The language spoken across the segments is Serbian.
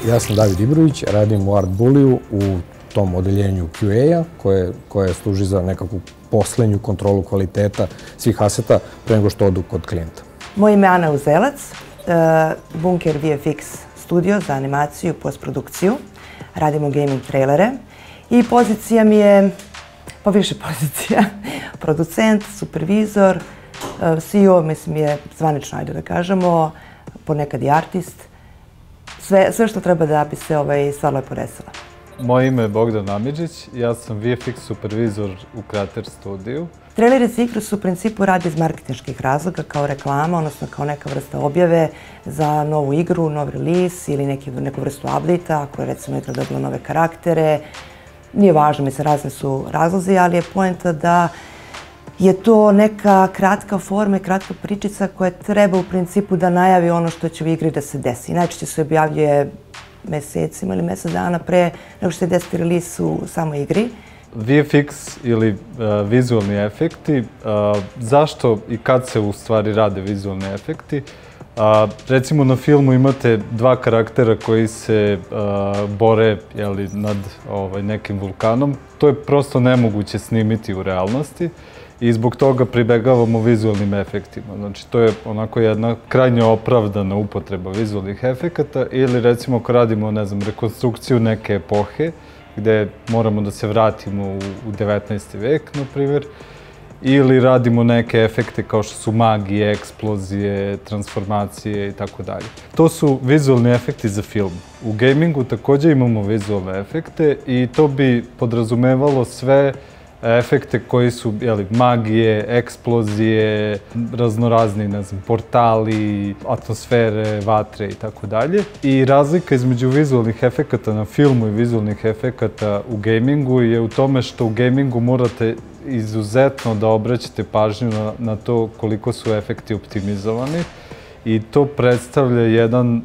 Ja sam David Ibrović, radim u Art Bullyu u tom odeljenju QA-a koje služi za nekakvu poslednju kontrolu kvaliteta svih aseta pre nego što odu kod klijenta. Moje ime je Ana Uzelac, Bunker VFX studio za animaciju i postprodukciju. Radimo gaming trailere i pozicija mi je, pa više pozicija, producent, supervizor, CEO, mislim je zvanično, ajde da kažemo, ponekad i artist. Sve što treba da bi se stvar lepo desila. Moje ime je Bogdan Amidžić, ja sam VFX supervizor u Krater studiju. Trailere za igru su u principu radi iz marketinških razloga kao reklama, odnosno kao neka vrsta objave za novu igru, nov release ili neku vrstu update-a, ako je recimo igra dobila nove karaktere. Nije važno, mislim, razni su razlozi, ali je poenta da je to neka kratka forma i kratka pričica koja treba u principu da najavi ono što će u igri da se desi. Najčešće se objavljuje mesecima ili mesec dana pre nego što se desi release u samoj igri. VFX ili vizualni efekti, zašto i kad se u stvari rade vizualni efekti? Recimo na filmu imate dva karaktera koji se bore nad nekim vulkanom. To je prosto nemoguće snimiti u realnosti i zbog toga pribegavamo vizualnim efektima. Znači, to je onako jedna krajnje opravdana upotreba vizualnih efekata ili recimo ako radimo, ne znam, rekonstrukciju neke epohe gde moramo da se vratimo u 19. vek, na primjer, ili radimo neke efekte kao što su magije, eksplozije, transformacije i tako dalje. To su vizualni efekti za film. U gamingu takođe imamo vizualne efekte i to bi podrazumevalo sve efekte koji su magije, eksplozije, raznorazni, ne znam, portali, atmosfere, vatre i tako dalje. I razlika između vizualnih efekata na filmu i vizualnih efekata u gamingu je u tome što u gamingu morate izuzetno da obraćate pažnju na to koliko su efekti optimizovani i to predstavlja jedan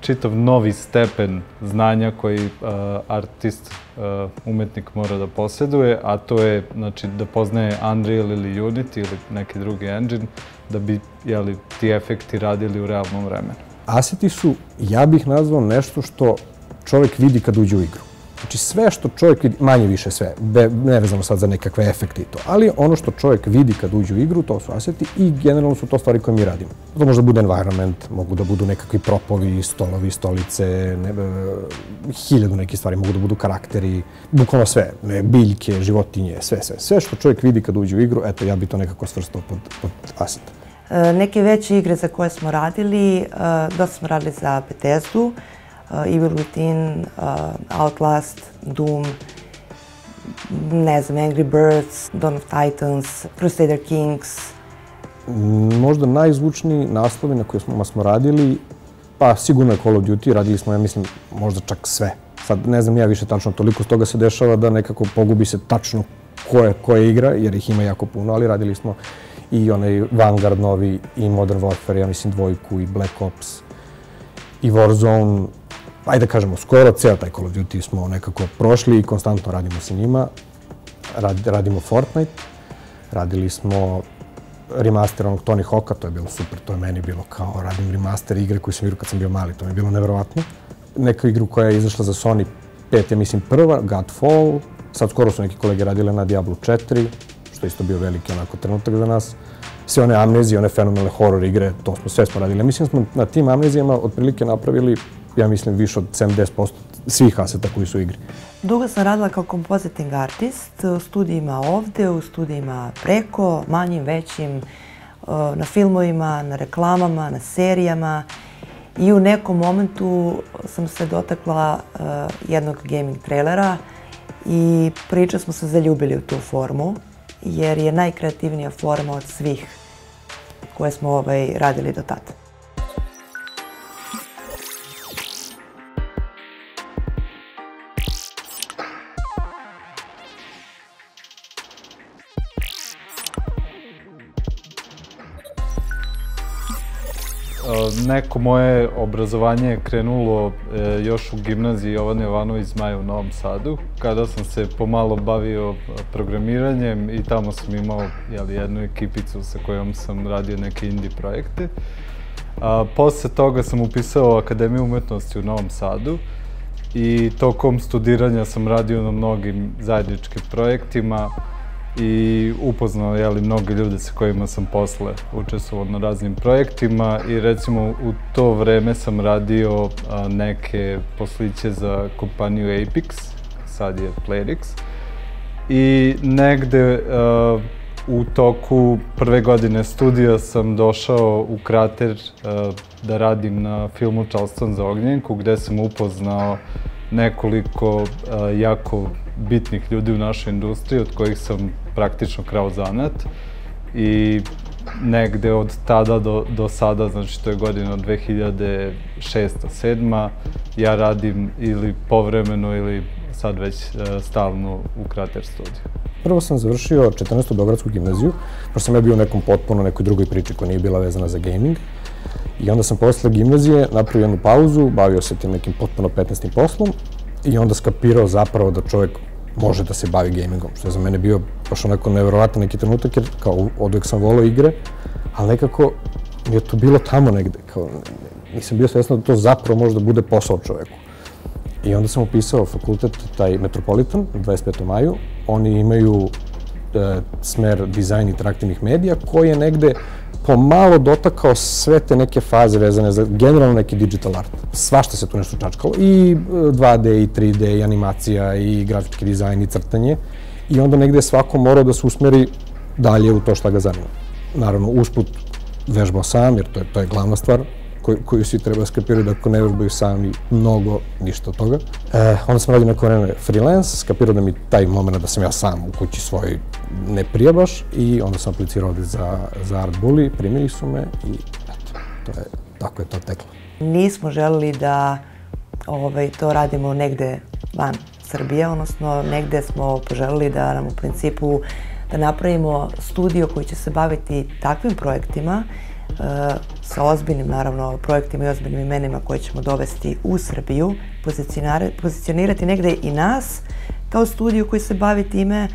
čitav novi stepen znanja koji artist, umetnik mora da posjeduje, a to je da poznaje Unreal ili Unity ili neki drugi engine da bi ti efekti radili u realnom vremenu. Aseti su, ja bih nazvao, nešto što čovjek vidi kad uđe u igru. Znači sve što čovjek vidi, manje više sve, ne vezano sad za nekakve efekte i to, ali ono što čovjek vidi kad uđe u igru, to su aseti i generalno su to stvari koje mi radimo. To može da bude environment, mogu da budu nekakvi propovi, stolovi, stolice, hiljadu nekih stvari, mogu da budu karakteri, bukvalno sve, biljke, životinje, sve. Sve što čovjek vidi kad uđe u igru, eto, ja bi to nekako svrstao pod aset. Neke veće igre za koje smo radili, dosta smo radili za Bethesdu, Evil Within, Outlast, Doom, ne znam, Angry Birds, Dawn of Titans, Crusader Kings. Možda najzvučniji naslovi na kojima smo radili, pa sigurno je Call of Duty, radili smo, ja mislim, možda čak sve. Sad ne znam ja više tačno, toliko toga se dešava da nekako pogubi se tačno koja igra, jer ih ima jako puno, ali radili smo i onaj Vanguard novi, i Modern Warfare, ja mislim dvojku, i Black Ops, i Warzone. Ajde da kažemo, skoro ceo taj Call of Duty smo nekako prošli i konstantno radimo sa njima. Radimo Fortnite, radili smo remaster onog Tony Hawka, to je bilo super, to je meni bilo kao radim remaster igre koju sam igrao kad sam bio mali, to mi je bilo neverovatno. Neka igru koja je izašla za Sony 5, ja mislim prva, Godfall, sad skoro su neki kolege radile na Diablo 4, što je isto bio veliki onako trenutak za nas. Sve one amnezije, one fenomenalne horror igre, to sve smo radili. Mislim da smo na tim amnezijama otprilike napravili, ja mislim, više od 70% svih aseta koji su u igri. Dugo sam radila kao compositing artist u studijima ovde, u studijima preko, manjim, većim, na filmovima, na reklamama, na serijama i u nekom momentu sam se dotakla jednog gaming trailera i priča smo se zaljubili u tu formu jer je najkreativnija forma od svih koje smo radili do tada. Neko moje obrazovanje je krenulo još u gimnaziji Jovan Jovanović Zmaj u Novom Sadu, kada sam se pomalo bavio programiranjem i tamo sam imao jednu ekipicu sa kojom sam radio neke indie projekte. Posle toga sam upisao Akademiju umetnosti u Novom Sadu i tokom studiranja sam radio na mnogim zajedničkim projektima i upoznao mnoge ljude sa kojima sam posle učestvovao na raznim projektima i recimo u to vreme sam radio neke posliće za kompaniju Apix, sad je Playrix, i negde u toku prve godine studija sam došao u Krater da radim na filmu Charleston za ognjenku, gde sam upoznao nekoliko jako bitnih ljudi u našoj industriji, od kojih sam praktično krao zanat. I negde od tada do sada, znači to je godina od 2006-2007, ja radim ili povremeno ili sad već stalno u Krater studiju. Prvo sam završio 14. Beogradsku gimnaziju, pošto sam ja bio u nekoj drugoj priči koja nije bila vezana za gaming. I onda sam posle gimnazije napravio jednu pauzu, bavio se tim nekim potpuno 15. poslom i onda skapirao zapravo da čovjek može da se bavi gamingom, što je za mene bio baš onako neverovatan neki trenutak, jer kao oduvek sam volao igre, ali nekako mi je to bilo tamo negde, kao nisam bio svestan da to zapravo može da bude posao čoveku. I onda sam upisao fakultet, taj Metropolitan, na 25. maju. Oni imaju smer dizajn interaktivnih medija, koji je negde pomalo dotakao sve te neke faze vezane za generalno neki digital art. Svašta se tu nešto čačkalo, i 2D, i 3D, i animacija, i grafički dizajn, i crtanje. I onda negde je svako morao da se usmeri dalje u to šta ga zanima. Naravno, usput vežbao sam, jer to je glavna stvar koju svi treba skapirati, da ako ne vežbaju sami mnogo, ništa od toga. Onda sam radio neko vreme freelance, skapirao da mi taj moment da sam ja sam u kući svoj ne prija baš, i onda sam aplicirao ovde za Art Bully, primili su me i eto, tako je to teklo. Nismo želeli da to radimo negde van Srbije, odnosno negde smo poželili da nam u principu da napravimo studio koji će se baviti takvim projektima, sa ozbiljnim, naravno, projektima i ozbiljnim imenima koje ćemo dovesti u Srbiju, pozicionirati negde i nas kao studio koji se bavi time,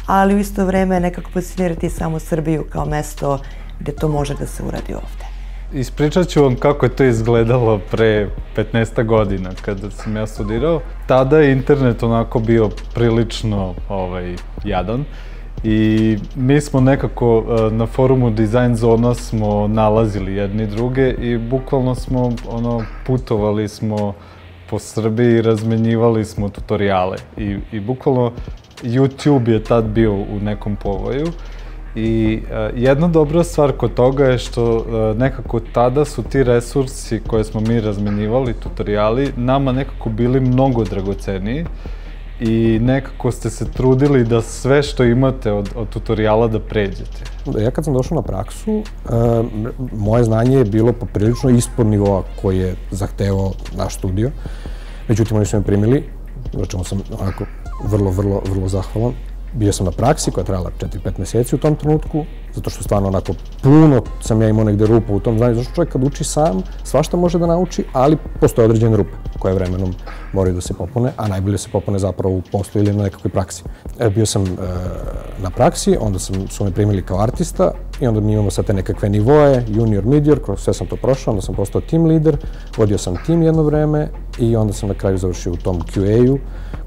ali u isto vreme nekako pozicionirati samu Srbiju kao mesto gde to može da se uradi ovde. Ispričat ću vam kako je to izgledalo pre 15 godina kada sam ja studirao. Tada je internet onako bio prilično jadan. I mi smo nekako na forumu Design Zona smo nalazili jedni druge i bukvalno smo putovali smo po Srbiji i razmenjivali smo tutoriale. I bukvalno YouTube je tad bio u nekom povoju. I jedna dobra stvar kod toga je što nekako tada su ti resursi koje smo mi razmenjivali, tutoriali, nama nekako bili mnogo dragoceniji. I nekako ste se trudili da sve što imate od tutoriala da pređete. Ja kad sam došao na praksu, moje znanje je bilo poprilično ispod nivoa koji je zahtevao naš studio. Međutim, oni su me primili, za čemu sam onako vrlo zahvalan. Bio sam na praksi koja je trajala 4-5 meseci u tom trenutku, zato što stvarno onako puno sam ja imao negde rupa u tom znanju, zato što čovjek kad uči sam, svašta može da nauči, ali postoje određene rupe koje vremenom moraju da se popune, a najbolje se popune zapravo u poslu ili na nekakvoj praksi. Bio sam na praksi, onda su me primili kao artista i onda mi imamo sad te nekakve nivoe, junior, medior, kroz sve sam to prošao, onda sam postao team leader, vodio sam tim jedno vreme i onda sam na kraju završio u tom QA-u,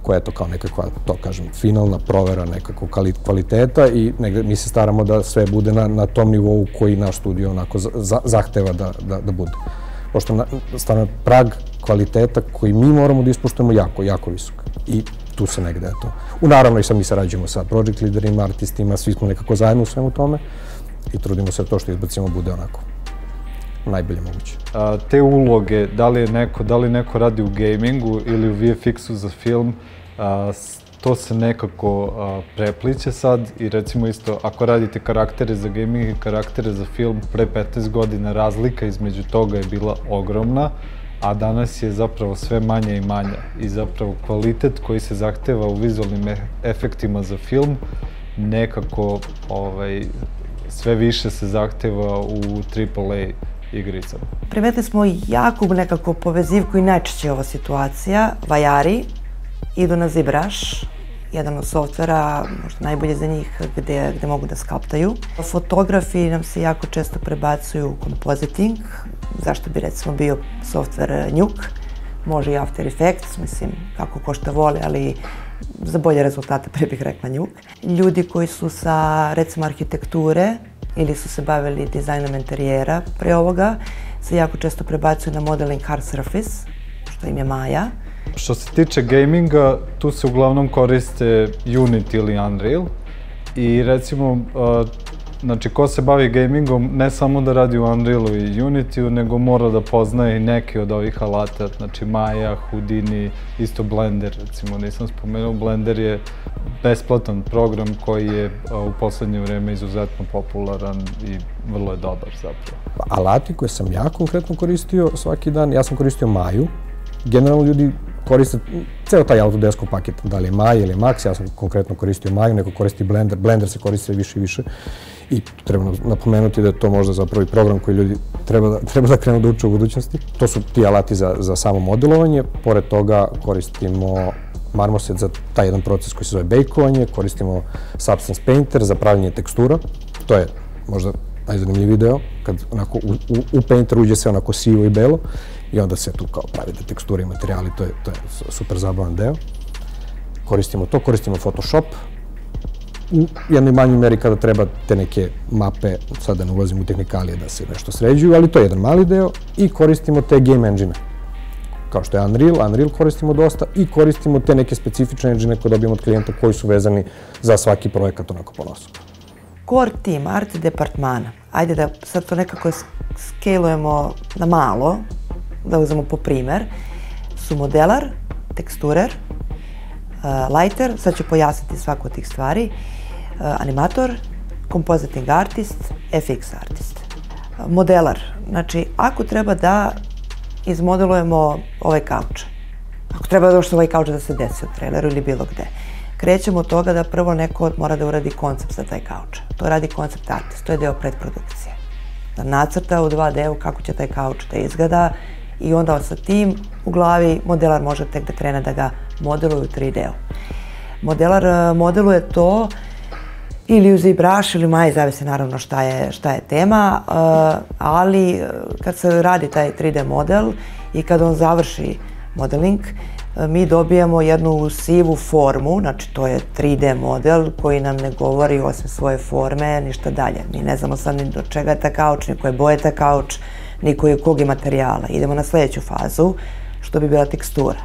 koja je to kao nekakva, to kažem, finalna provera nekakvog kvaliteta i negde mi se staramo da sve bude na tom nivou koji naš studio onako zahteva da bude. Pošto stvarno prag kvaliteta koji mi moramo da ispoštujemo jako visok. I tu se negde, eto. Naravno i sad mi sarađujemo sa project leaderima, artistima, svi smo nekako zajedno u svemu tome i trudimo se da to što izbacimo bude onako najbolje moguće. Te uloge, da li neko radi u gamingu ili u VFX-u za film, to se nekako prepliče sad i recimo isto, ako radite karaktere za gaming i karaktere za film, pre 15 godina razlika između toga je bila ogromna, a danas je zapravo sve manja i manja i zapravo kvalitet koji se zahteva u vizualnim efektima za film nekako sve više se zahteva u AAA igricama. Primetili smo jako nekako povezivku i najčešće ova situacija. Vajari idu na ZBrush jedan od softvera, možda najbolje za njih, gde mogu da skalptaju. Fotografi nam se jako često prebacuju u compositing, zašto bi recimo bio softver Nuke, može i After Effects, mislim, kako ko šta voli, ali za bolje rezultate pre bih rekla Nuke. Ljudi koji su sa, recimo, arhitekture ili su se bavili dizajnom interijera pre ovoga, se jako često prebacuju na modeling hard surface, što im je Maya. Što se tiče gaminga, tu se uglavnom koriste Unity ili Unreal i recimo, znači, ko se bavi gamingom ne samo da radi u Unrealu i Unityu, nego mora da poznaje i neke od ovih alata, znači Maya, Houdini, isto Blender, recimo, nisam spomenuo, Blender je besplatan program koji je u poslednje vreme izuzetno popularan i vrlo je dobar zapravo. Alati koje sam ja konkretno koristio svaki dan, ja sam koristio Mayu. Generalno ljudi koriste ceo taj Autodesk paket, da li je Maya ili Max, ja sam konkretno koristio Mayu, neko koristi Blender, Blender se koristi više i više i treba napomenuti da je to možda zapravo i program koji ljudi treba da krenu da uče u budućnosti. To su ti alati za samo modelovanje, pored toga koristimo Marmoset za taj jedan proces koji se zove bejkovanje, koristimo Substance Painter za pravljenje tekstura, to je možda najzanimljiviji deo, kad onako u Painter uđe sve onako sivo i belo i onda se tu kao pravi teksture i materijali, to je super zabavan deo. Koristimo to, koristimo Photoshop u jednoj manjoj meri kada treba te neke mape, sad da ne ulazim u tehnikalije da se nešto sređuju, ali to je jedan mali deo i koristimo te game engine kao što je Unreal koristimo dosta i koristimo te neke specifične engine koje dobijemo od klijenta koji su vezani za svaki projekat onako ponosno. Core team, art departmana, ajde da sad to nekako skalujemo na malo, da uzmemo po primer, su modelar, teksturer, lighter, sad ću pojasniti svaku od tih stvari, animator, compositing artist, FX artist. Modelar, znači ako treba da izmodelujemo ovaj kauč, ako treba da ovaj kauč da se desi u traileru ili bilo gde, krećemo od toga da prvo neko mora da uradi koncept za taj kauč. To radi koncept artist, to je deo predprodukcije. Da nacrta u 2D-u kako će taj kauč da izgleda i onda sa tim u glavi modelar može tek da krene da ga modeluje u 3D-u. Modelar modeluje to ili u ZBrush ili Maya, zavisi naravno šta je tema, ali kad se radi taj 3D model i kad on završi modeling, mi dobijemo jednu sivu formu, znači to je 3D model koji nam ne govori osim svoje forme ništa dalje. Mi ne znamo sad ni do čega je ta kauč, ni koje boje ta kauč, ni kog je materijala. Idemo na sledeću fazu, što bi bila tekstura.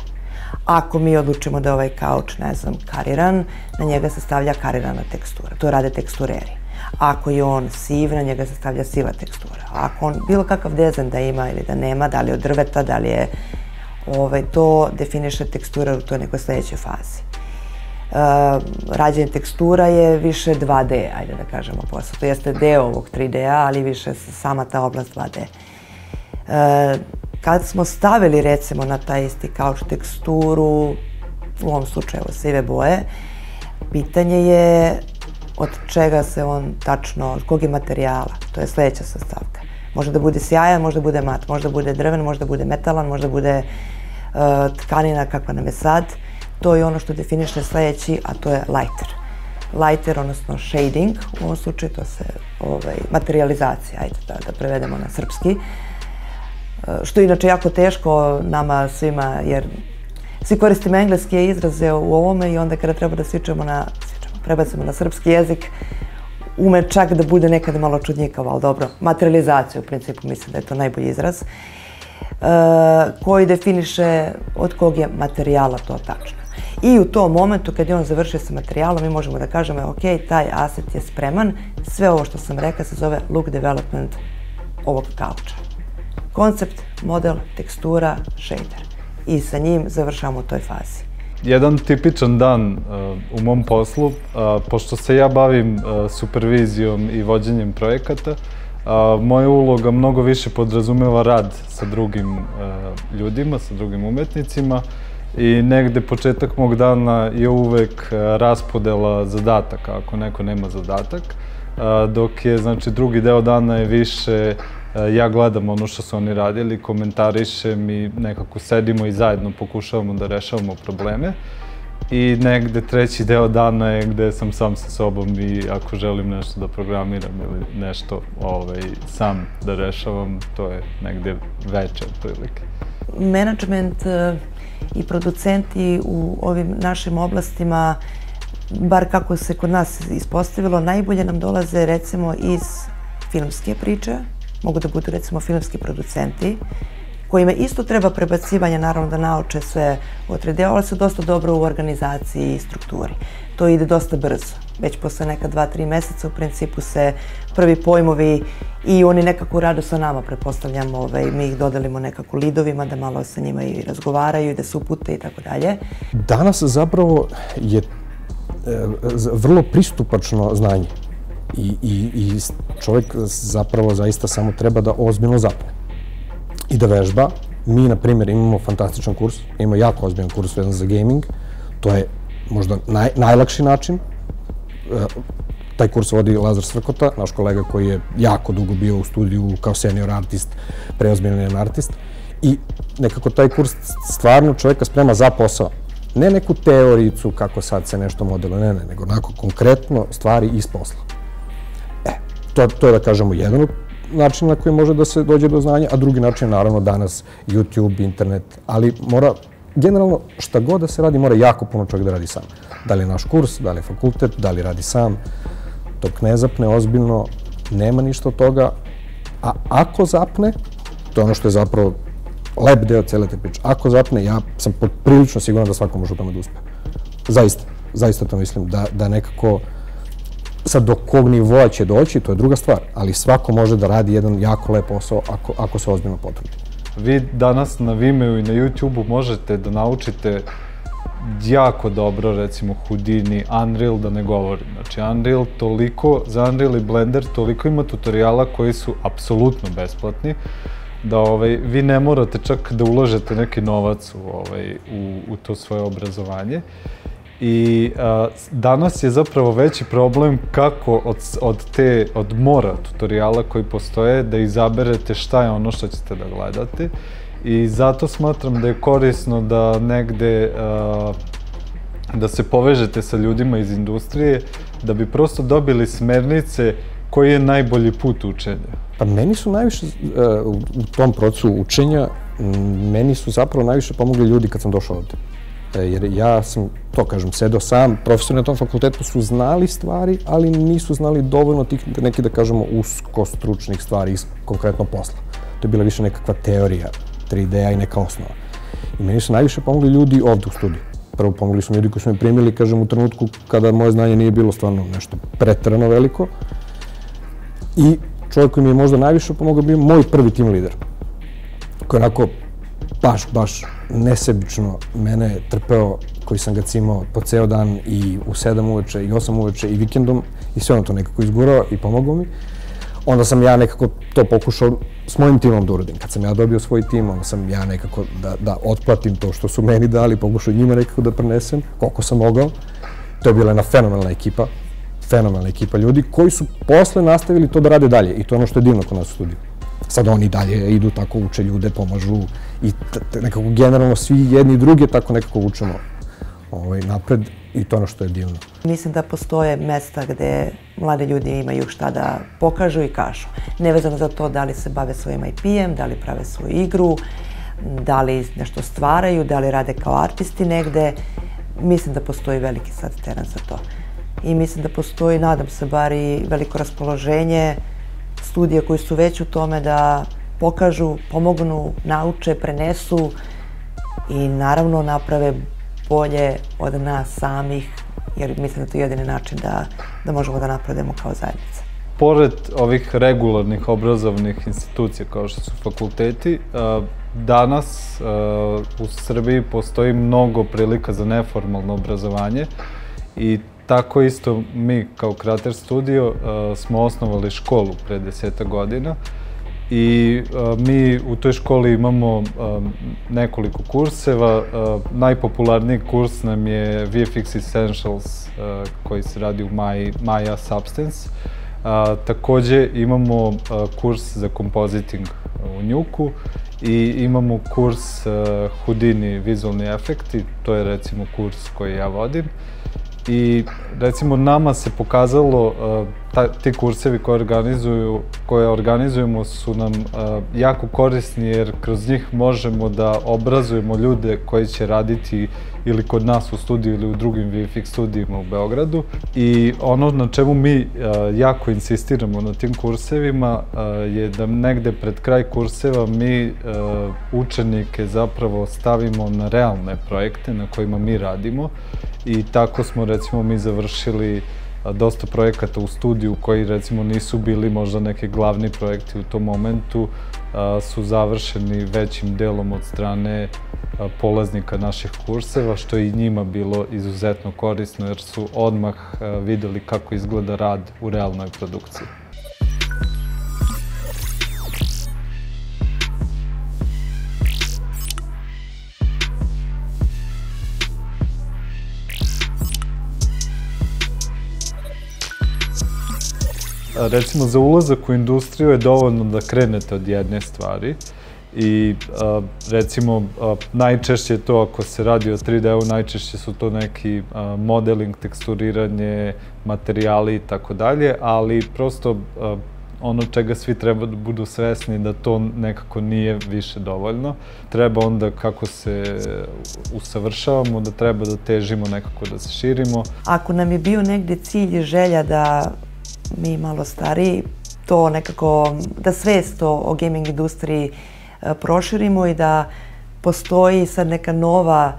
Ako mi odlučimo da je ovaj kauč, ne znam, kariran, na njega se stavlja karirana tekstura. To rade tekstureri. Ako je on siv, na njega se stavlja siva tekstura. Ako on bilo kakav dizajn da ima ili da nema, da li je od drveta, da li je to definiše teksturer u toj nekoj sledećoj fazi. Rađenje tekstura je više 2D, ajde da kažemo posle. To jeste deo ovog 3D-a, ali više sama ta oblast 2D. Kad smo stavili recimo na taj isti kauč teksturu, u ovom slučaju sive boje, pitanje je od čega se on tačno, od kog je materijala, to je sledeća sastavka. Može da bude sjajan, može da bude mat, može da bude drven, može da bude metalan, može da bude tkanina kakva nam je sad. To je ono što definiše sledeći, a to je lighter. Lighter, odnosno shading, u ovom slučaju to se materializacija, ajde da prevedemo na srpski. Što je inače jako teško nama svima, jer svi koristimo engleske izraze u ovome i onda kada treba da prebacimo na srpski jezik, ume čak da bude nekada malo čudnjikavo, ali dobro, materializacija u principu, mislim da je to najbolji izraz, koji definiše od kog je materijala to tačno. I u tom momentu kad je on završio sa materijalom, mi možemo da kažemo, ok, taj aset je spreman, sve ovo što sam rekla se zove look development ovog kauča. Koncept, model, tekstura, shader. I sa njim završavamo u toj fazi. Jedan tipičan dan u mom poslu, pošto se ja bavim supervizijom i vođenjem projekata, moja uloga mnogo više podrazumeva rad sa drugim ljudima, sa drugim umetnicima i negde početak mog dana je uvek raspodela zadataka, ako neko nema zadatak, dok je, znači, drugi deo dana je više ja gledam ono što su oni radili, komentarišem i nekako sedimo i zajedno pokušavamo da rešavamo probleme. I negde treći deo dana je gde sam sam sa sobom i ako želim nešto da programiram ili nešto sam da rešavam, to je negde veče otprilike. Menadžment i producenti u ovim našim oblastima, bar kako se kod nas ispostavilo, najbolje nam dolaze recimo iz filmske priče, mogu da budu recimo filmski producenti, kojima isto treba prebacivanje, naravno da nauče sve od 3D, ali su dosta dobro u organizaciji i strukturi. To ide dosta brzo. Već posle neka 2-3 meseca u principu se prvi pojmovi i oni nekako rado sa nama, pretpostavljamo, mi ih dodelimo nekako lidovima da malo sa njima i razgovaraju i da se upute i tako dalje. Danas zapravo je vrlo pristupačno znanje i čovjek zapravo zaista samo treba da ozbiljno zapne i da vežba. Mi, na primjer, imamo fantastičan kurs, imamo jako ozbiljan kurs vezan za gaming. To je možda najlakši način. Taj kurs vodi Lazar Svrkota, naš kolega koji je jako dugo bio u studiju kao senior artist, preozbiljan artist. I nekako taj kurs stvarno čovjeka sprema za posao. Ne neku teorijicu kako sad se nešto modeluje, ne, nego onako konkretno stvari iz posla. To je, da kažemo, jedan od načina na koji može da se dođe do znanja, a drugi način je naravno danas YouTube, internet, ali mora, generalno šta god da se radi, mora jako puno čovjek da radi sam. Da li je naš kurs, da li je fakultet, da li radi sam, dok ne zapne ozbiljno, nema ništa od toga, a ako zapne, to je ono što je zapravo lep deo cele te priče, ako zapne, ja sam prilično siguran da svako može u tome da uspe. Zaista to mislim, da nekako sad do kog nivoa će doći, to je druga stvar, ali svako može da radi jedan jako lep posao ako se ozbiljno potrudi. Vi danas na Vimeo i na YouTube-u možete da naučite jako dobro, recimo Houdini, Unreal da ne govorim. Znači Unreal toliko, za Unreal i Blender toliko ima tutoriala koji su apsolutno besplatni, da vi ne morate čak da ulažete neki novac u to svoje obrazovanje. I danas je zapravo veći problem kako od mora tutoriala koji postoje da izaberete šta je ono što ćete da gledate. I zato smatram da je korisno da negde da se povežete sa ljudima iz industrije, da bi prosto dobili smernice koji je najbolji put učenja. Pa meni su najviše u tom procesu učenja, meni su zapravo najviše pomogli ljudi kad sam došao ovde. Jer ja sam, to kažem, sedeo sam, profesori na tom fakultetu su znali stvari, ali nisu znali dovoljno tih neki, da kažemo, usko-stručnih stvari iz konkretno posla. To je bila više nekakva teorija 3D-a i neka osnova. I meni su najviše pomogli ljudi ovde u studiju. Prvo pomogli su mi ljudi koji su me primili, kažem, u trenutku kada moje znanje nije bilo stvarno nešto preterano veliko. I čovjek koji mi je možda najviše pomogao bio moj prvi tim lider, koji je onako baš nesebično mene trpeo, koji sam ga cimao po ceo dan i u 7 uveče i 8 uveče i vikendom i sve ono to nekako izgurao i pomogao mi. Onda sam ja nekako to pokušao s mojim timom da uradim. Kad sam ja dobio svoj tim, onda sam ja nekako da otplatim to što su meni dali, pokušao njima nekako da prenesem, koliko sam mogao. To je bila jedna fenomenalna ekipa ljudi koji su posle nastavili to da rade dalje i to je ono što je divno kod nas u studiju. Sad oni dalje idu, tako uče ljude, pomažu i nekako generalno svi jedni i drugi tako nekako učemo napred i to je ono što je divno. Mislim da postoje mesta gde mlade ljudi imaju šta da pokažu i kažu. Nevezano za to da li se bave svojim IP-em, da li prave svoju igru, da li nešto stvaraju, da li rade kao artisti negde. Mislim da postoji veliki sad teren za to. I mislim da postoji, nadam se, bar i veliko raspoloženje studija koji su već u tome da pokažu, pomognu, nauče, prenesu i naravno naprave bolje od nas samih, jer mislim da to je jedini način da možemo da napredujemo kao zajednica. Pored ovih regularnih obrazovnih institucija kao što su fakulteti, danas u Srbiji postoji mnogo prilika za neformalno obrazovanje i tako isto mi kao Krater Studio smo osnovali školu pre 10 godina i mi u toj školi imamo nekoliko kurseva. Najpopularniji kurs nam je VFX Essentials koji se radi u Maya Substance. Takođe imamo kurs za compositing u Njuku i imamo kurs Houdini vizualni efekti, to je recimo kurs koji ja vodim. I recimo nama se pokazalo, ti kursevi koje organizujemo su nam jako korisni jer kroz njih možemo da obrazujemo ljude koji će raditi ili kod nas u studiju ili u drugim VFX studijima u Beogradu. I ono na čemu mi jako insistiramo na tim kursevima je da negde pred kraj kurseva mi učenike zapravo stavimo na realne projekte na kojima mi radimo. I tako smo recimo mi završili dosta projekata u studiju koji recimo nisu bili možda neki glavni projekti u tom momentu, su završeni većim delom od strane polaznika naših kurseva, što je i njima bilo izuzetno korisno jer su odmah videli kako izgleda rad u realnoj produkciji. Recimo, za ulazak u industriju je dovoljno da krenete od jedne stvari i recimo najčešće je to ako se radi o 3D-u, najčešće su to neki modeling, teksturiranje, materijali i tako dalje, ali prosto ono čega svi treba da budu svesni da to nekako nije više dovoljno. Treba onda kako se usavršavamo, da treba da težimo nekako da se širimo. Ako nam je bio negde cilj i želja da mi malo stariji, to nekako, da svest o gaming industriji proširimo i da postoji sad neka nova,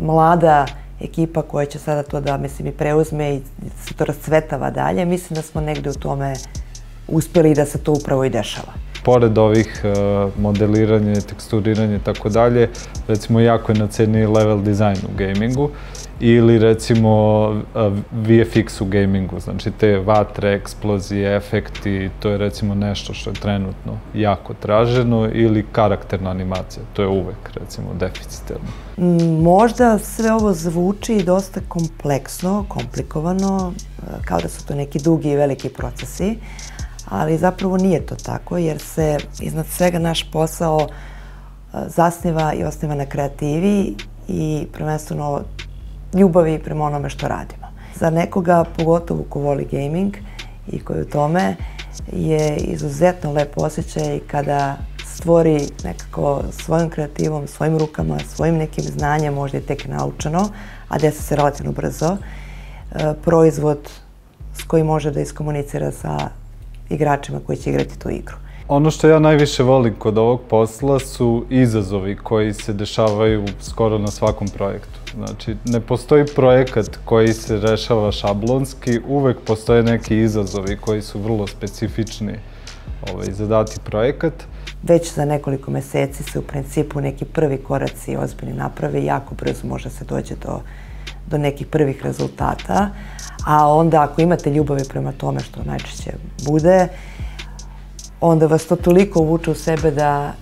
mlada ekipa koja će sada to da, mislim, i preuzme i se to rascvetava dalje. Mislim da smo negde u tome uspjeli i da se to upravo i dešava. Pored ovih modeliranja, teksturiranja i tako dalje, recimo jako je na ceni level design u gamingu ili recimo VFX u gamingu, znači te vatre, eksplozije, efekti, to je recimo nešto što je trenutno jako traženo, ili karakterna animacija, to je uvek recimo deficitarno. Možda sve ovo zvuči dosta kompleksno, komplikovano, kao da su to neki dugi i veliki procesi, ali zapravo nije to tako jer se iznad svega naš posao zasniva i osniva na kreativi i prvenstveno ljubavi prema onome što radimo. Za nekoga, pogotovo ko voli gaming i koji u tome, je izuzetno lep osjećaj kada stvori nekako svojom kreativom, svojim rukama, svojim nekim znanjem, možda i tek naučeno, a desi se relativno brzo, proizvod s kojim može da iskomunicira sa igračima koji će igrati tu igru. Ono što ja najviše volim kod ovog posla su izazovi koji se dešavaju skoro na svakom projektu. Znači, ne postoji projekat koji se rešava šablonski, uvek postoje neki izazovi koji su vrlo specifični za dati projekat. Već za nekoliko meseci se u principu neki prvi koraci ozbiljni naprave i jako brzo može se doći do nekih prvih rezultata. A onda ako imate ljubavi prema tome, što najčešće bude, onda vas to toliko uvuče u sebe da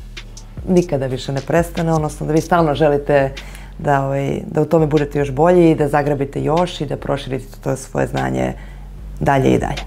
nikada više ne prestane, odnosno da vi stalno želite da u tome budete još bolji i da zagrabite još i da proširite to svoje znanje dalje i dalje.